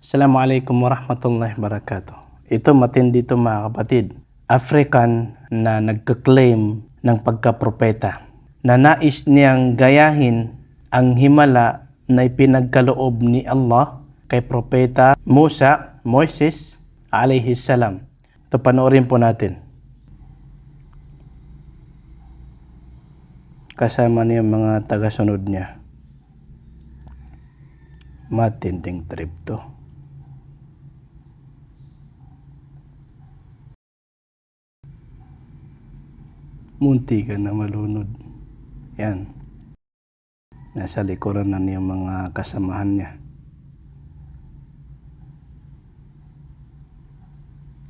Assalamualaikum warahmatullahi wabarakatuh. Ito matindi ito mga kapatid. African na nagka-claim ng pagkapropeta na nais niyang gayahin ang himala na ipinagkaloob ni Allah kay Propeta Moses alayhi salam. Ito panoorin po natin. Kasama niya mga tagasunod niya. Matinding trip to. Munti ka na malunod. Yan. Nasa likuran na niyang mga kasamahan niya.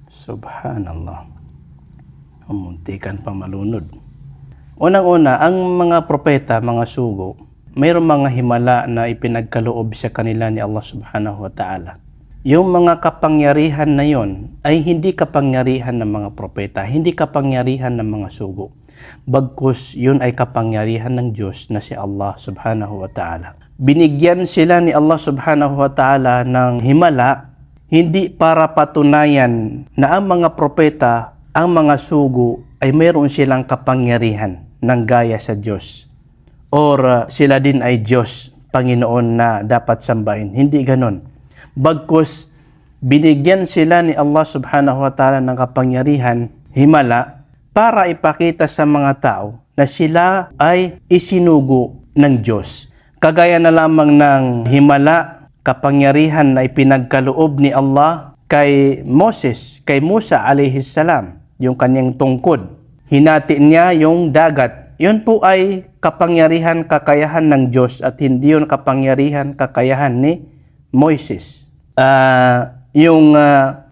Subhanallah. Muntikan pa malunod. Unang-una, ang mga propeta, mga sugo, mayroong mga himala na ipinagkaloob sa kanila ni Allah subhanahu wa ta'ala. Yung mga kapangyarihan na yon ay hindi kapangyarihan ng mga propeta, hindi kapangyarihan ng mga sugo. Bagkus yun ay kapangyarihan ng Diyos na si Allah subhanahu wa ta'ala. Binigyan sila ni Allah subhanahu wa ta'ala ng himala, hindi para patunayan na ang mga propeta, ang mga sugo ay mayroon silang kapangyarihan ng gaya sa Diyos. Or sila din ay Diyos, Panginoon na dapat sambahin. Hindi ganon. Bagkus, binigyan sila ni Allah subhanahu wa ta'ala ng kapangyarihan, himala, para ipakita sa mga tao na sila ay isinugo ng Diyos. Kagaya na lamang ng himala, kapangyarihan na ipinagkaloob ni Allah kay Moses, kay Musa alayhi salam, yung kanyang tungkod. Hinati niya yung dagat. Yun po ay kapangyarihan, kakayahan ng Diyos at hindi yun kapangyarihan, kakayahan ni Moises. Yung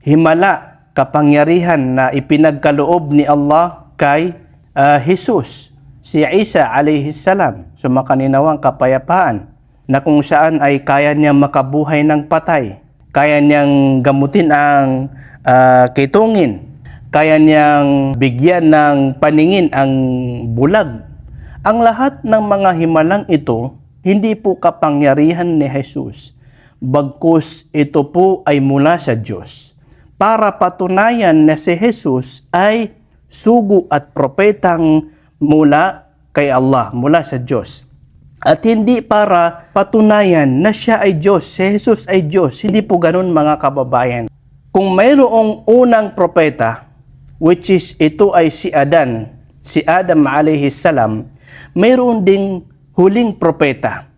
himala, kapangyarihan na ipinagkaloob ni Allah kay Jesus, si Isa alayhi salam, sumakaninawang kapayapaan, na kung saan ay kaya niyang makabuhay ng patay, kaya niyang gamutin ang kitungin, kaya niyang bigyan ng paningin ang bulag. Ang lahat ng mga himalang ito, hindi po kapangyarihan ni Jesus. Bagkus ito po ay mula sa Diyos para patunayan na si Jesus ay sugo at propetang mula kay Allah, mula sa Diyos. At hindi para patunayan na siya ay Diyos, si Jesus ay Diyos. Hindi po ganun mga kababayan. Kung mayroong unang propeta, which is ito ay si Adam alayhi salam, mayroon ding huling propeta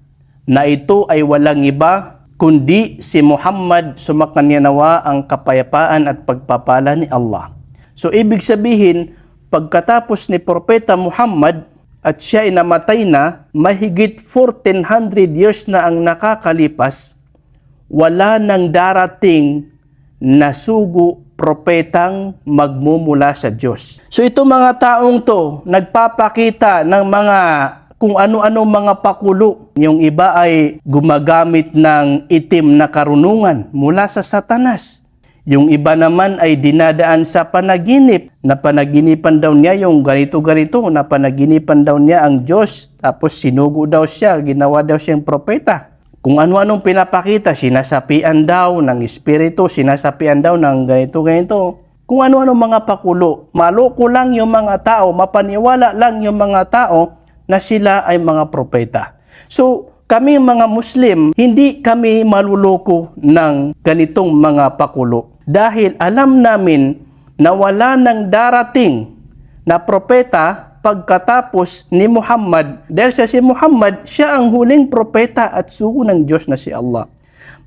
na ito ay walang iba kundi si Muhammad, sumakanya nawa ang kapayapaan at pagpapala ni Allah. So ibig sabihin, pagkatapos ni Propeta Muhammad at siya ay namatay na, mahigit 1400 years na ang nakakalipas, wala nang darating na sugo propetang magmumula sa Diyos. So ito mga taong to, nagpapakita ng mga kung ano-ano mga pakulo. Yung iba ay gumagamit ng itim na karunungan mula sa Satanas. Yung iba naman ay dinadaan sa panaginip. Napanaginipan daw niya yung ganito-ganito. Napanaginipan daw niya ang Diyos. Tapos sinugo daw siya. Ginawa daw siyang propeta. Kung ano-anong pinapakita, sinasapian daw ng espiritu. Sinasapian daw ng ganito-ganito. Kung ano-ano mga pakulo. Maloko lang yung mga tao. Mapaniwala lang yung mga tao na sila ay mga propeta. So, kami mga Muslim, hindi kami maluloko ng ganitong mga pakulo. Dahil alam namin na wala nang darating na propeta pagkatapos ni Muhammad. Dahil sa si Muhammad, siya ang huling propeta at sugo ng Diyos na si Allah.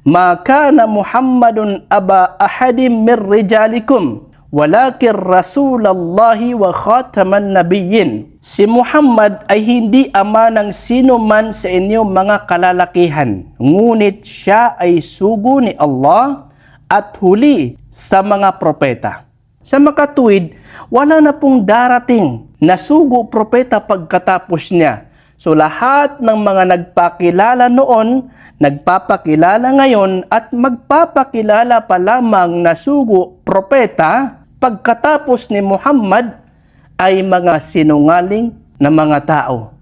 Ma kana Muhammadun aba ahadim mir rijalikum, walakin Rasulallahi wa khataman nabiyyin. Si Muhammad ay hindi ama ng sino man sa inyong mga kalalakihan, ngunit siya ay sugo ni Allah at huli sa mga propeta. Sa makatuwid, wala na pong darating na sugo propeta pagkatapos niya. So lahat ng mga nagpakilala noon, nagpapakilala ngayon at magpapakilala pa lamang na sugo propeta pagkatapos ni Muhammad ay mga sinungaling na mga tao.